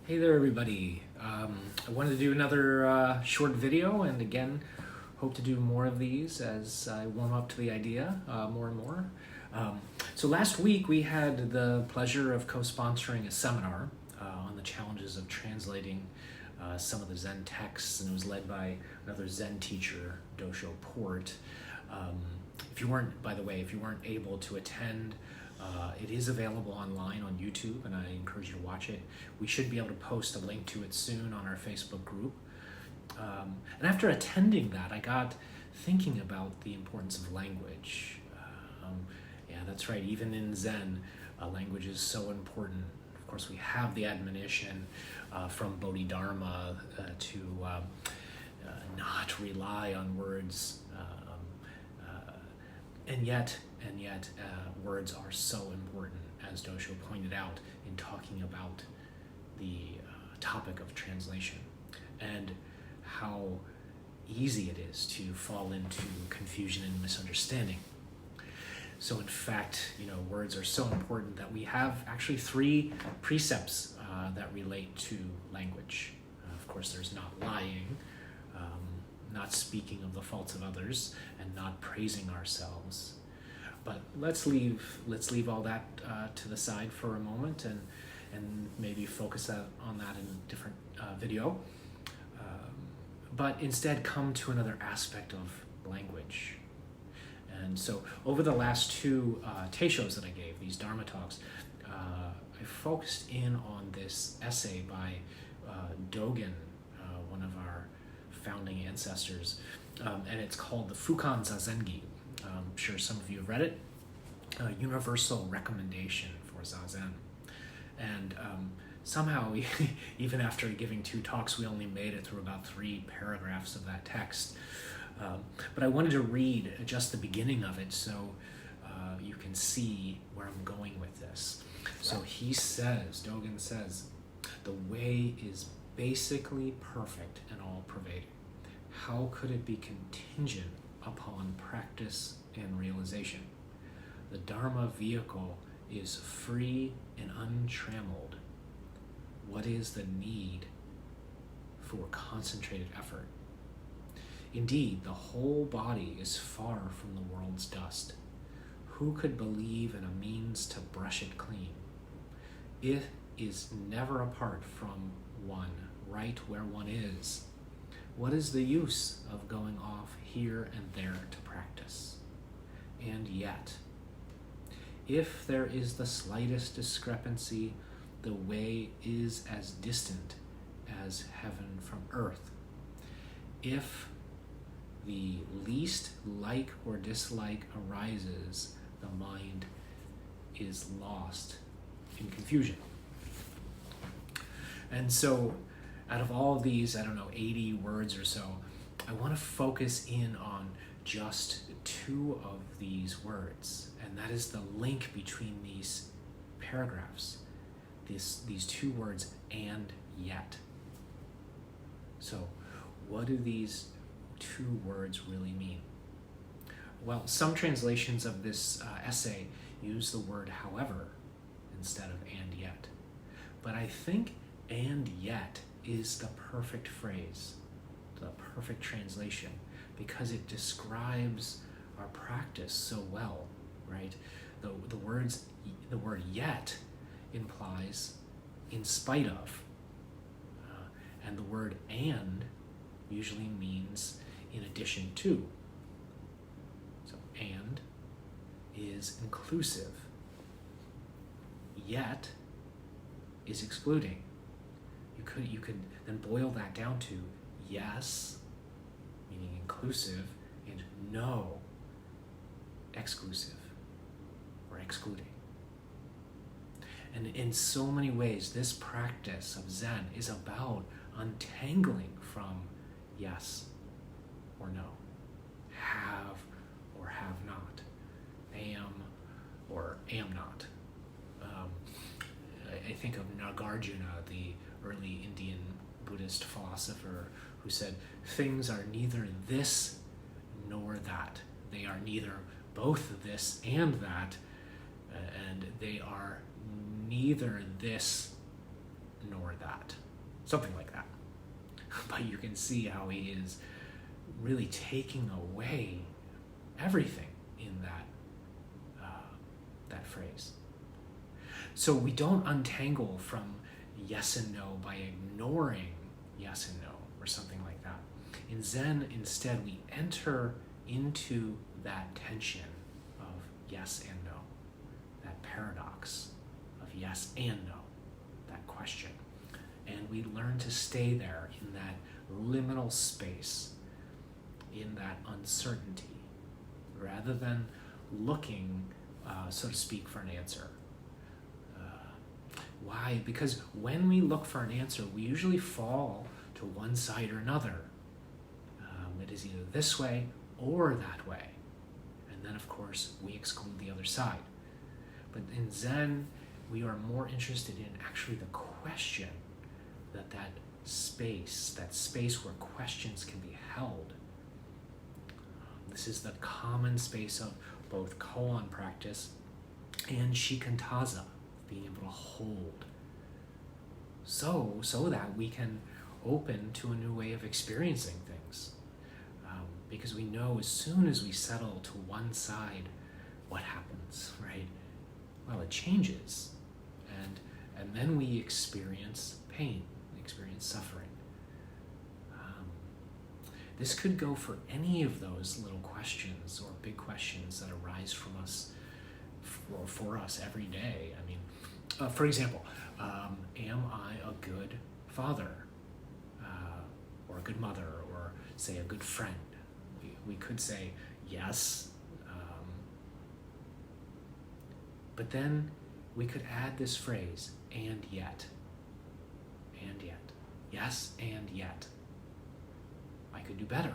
Hey there, everybody. I wanted to do another short video, and again, hope to do more of these as I warm up to the idea more and more. So last week we had the pleasure of co-sponsoring a seminar on the challenges of translating some of the Zen texts, and it was led by another Zen teacher, Dosho Port. If you weren't, by the way, if you weren't able to attend, it is available online on YouTube, and I encourage you to watch it. We should be able to post a link to it soon on our Facebook group. And after attending that, I got thinking about the importance of language. Yeah, that's right. Even in Zen, language is so important. Of course, we have the admonition from Bodhidharma to not rely on words, and yet, words are so important, as Dosho pointed out in talking about the topic of translation and how easy it is to fall into confusion and misunderstanding. So in fact, words are so important that we have actually 3 precepts that relate to language. Of course, there's not lying, not speaking of the faults of others, and not praising ourselves. But let's leave all that to the side for a moment, and maybe focus on that in a different video. But instead, come to another aspect of language. And so, over the last 2 teishos that I gave, these Dharma talks, I focused in on this essay by Dogen, one of our founding ancestors, and it's called the Fukan Zazengi. I'm sure some of you have read it. A universal recommendation for Zazen. And somehow, even after giving 2 talks, we only made it through about 3 paragraphs of that text. But I wanted to read just the beginning of it so you can see where I'm going with this. So Dogen says, the way is basically perfect and all-pervading. How could it be contingent upon practice and realization? The Dharma vehicle is free and untrammeled. What is the need for concentrated effort? Indeed, the whole body is far from the world's dust. Who could believe in a means to brush it clean? It is never apart from one, right where one is. What is the use of going off here and there to practice? And yet, if there is the slightest discrepancy, the way is as distant as heaven from earth. If the least like or dislike arises, the mind is lost in confusion. And so, out of all of these, 80 words or so, I want to focus in on just 2 of these words, and that is the link between these paragraphs, these 2 words, and yet. So, what do these 2 words really mean? Well, some translations of this essay use the word however instead of and yet. But I think and yet is the perfect phrase, the perfect translation, because it describes our practice so well, right? The word yet implies in spite of, and the word and usually means in addition to. So and is inclusive, yet is excluding. You could then boil that down to yes, meaning inclusive, and no, exclusive or excluding. And in so many ways, this practice of Zen is about untangling from yes or no, have or have not, am or am not. I think of Nagarjuna, the early Indian Buddhist philosopher, who said, things are neither this nor that. They are neither both this and that, and they are neither this nor that. Something like that. But you can see how he is really taking away everything in that phrase. So we don't untangle from yes and no by ignoring yes and no or something like that. In Zen, instead, we enter into that tension of yes and no, that paradox of yes and no, that question. And we learn to stay there in that liminal space, in that uncertainty, rather than looking, so to speak, for an answer. Why? Because when we look for an answer, we usually fall to one side or another. It is either this way or that way. And then, of course, we exclude the other side. But in Zen, we are more interested in actually the question, that space where questions can be held. This is the common space of both koan practice and shikantaza, being able to hold, so that we can open to a new way of experiencing things. Because we know as soon as we settle to one side, what happens, right? Well, it changes, and then we experience pain, experience suffering. This could go for any of those little questions or big questions that arise from us, for us every day. I mean, for example, am I a good father, or a good mother, or say a good friend? We could say yes, but then we could add this phrase, and yet, yes, and yet. I could do better.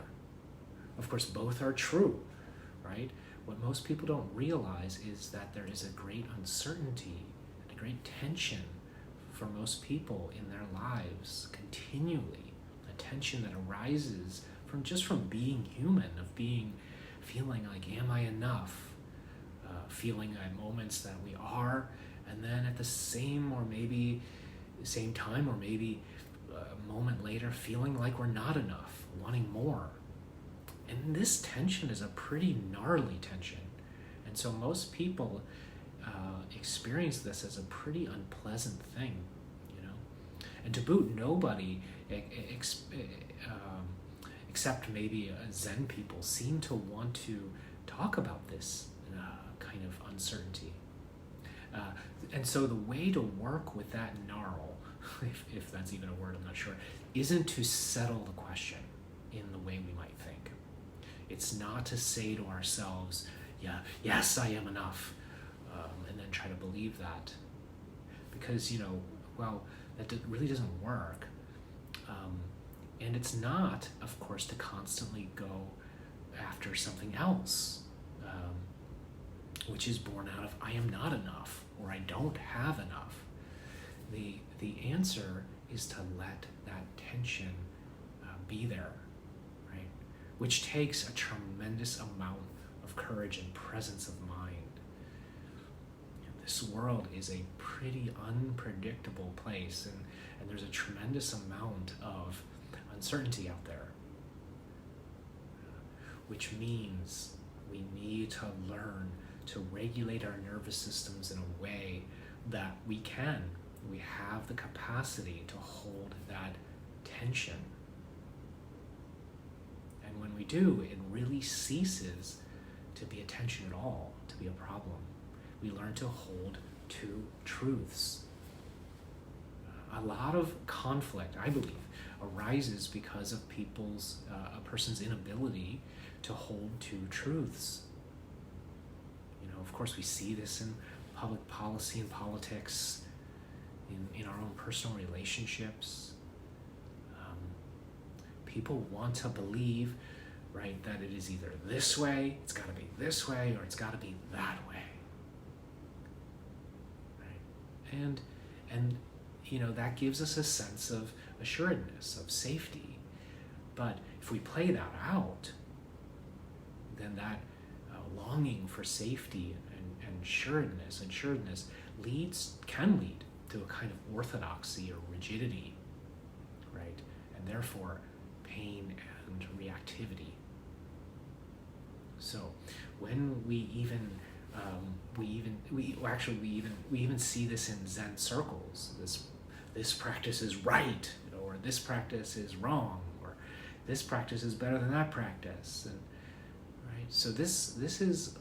Of course, both are true, right? What most people don't realize is that there is a great uncertainty and a great tension for most people in their lives continually, a tension that arises from being human, of feeling like, am I enough? Feeling at moments that we are, and then at the same time, or maybe a moment later, feeling like we're not enough, wanting more. And this tension is a pretty gnarly tension. And so most people experience this as a pretty unpleasant thing, you know. And to boot, nobody except maybe Zen people seem to want to talk about this kind of uncertainty. And so the way to work with that gnarl, if that's even a word, I'm not sure, isn't to settle the question in the way we might think. It's not to say to ourselves, yes, I am enough, and then try to believe that. Because, that really doesn't work. And it's not, of course, to constantly go after something else, which is born out of I am not enough, or I don't have enough. The answer is to let that tension be there, right? Which takes a tremendous amount of courage and presence of mind. This world is a pretty unpredictable place, and there's a tremendous amount of uncertainty out there, which means we need to learn to regulate our nervous systems in a way that we have the capacity to hold that tension. And when we do, it really ceases to be a tension at all, to be a problem. We learn to hold two truths. A lot of conflict, I believe, arises because of a person's inability to hold two truths. Of course, we see this in public policy and politics, in our own personal relationships. People want to believe, right, that it is either this way, it's got to be this way, or it's got to be that way. Right? And that gives us a sense of assuredness, of safety. But if we play that out, then that longing for safety and assuredness can lead to a kind of orthodoxy or rigidity, right? And therefore pain and reactivity. So when we even see this in Zen circles. This practice is right, or this practice is wrong, or this practice is better than that practice, and right. So this is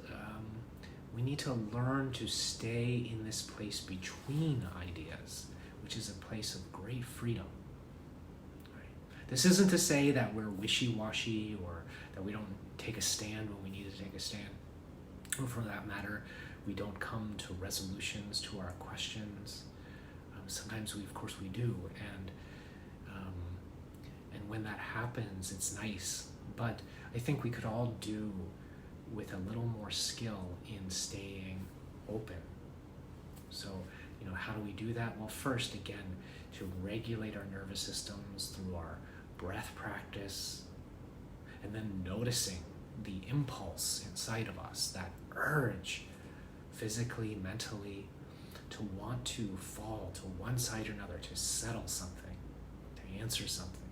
we need to learn to stay in this place between ideas, which is a place of great freedom. Right? This isn't to say that we're wishy-washy or that we don't take a stand when we need to take a stand. Or for that matter, we don't come to resolutions to our questions. Sometimes of course we do, and when that happens, it's nice. But I think we could all do with a little more skill in staying open. So, how do we do that? Well, first, again, to regulate our nervous systems through our breath practice, and then noticing the impulse inside of us, that urge, physically, mentally, to want to fall to one side or another, to settle something, to answer something,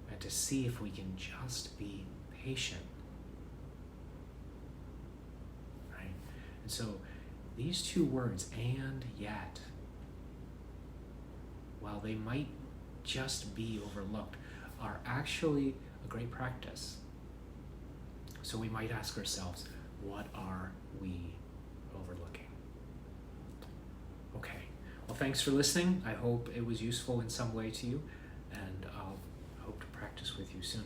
and to see if we can just be patient. Right? And so these two words, and yet, while they might just be overlooked, are actually a great practice. So we might ask ourselves, what are we overlooking? Okay, well, thanks for listening. I hope it was useful in some way to you, and I'll hope to practice with you soon.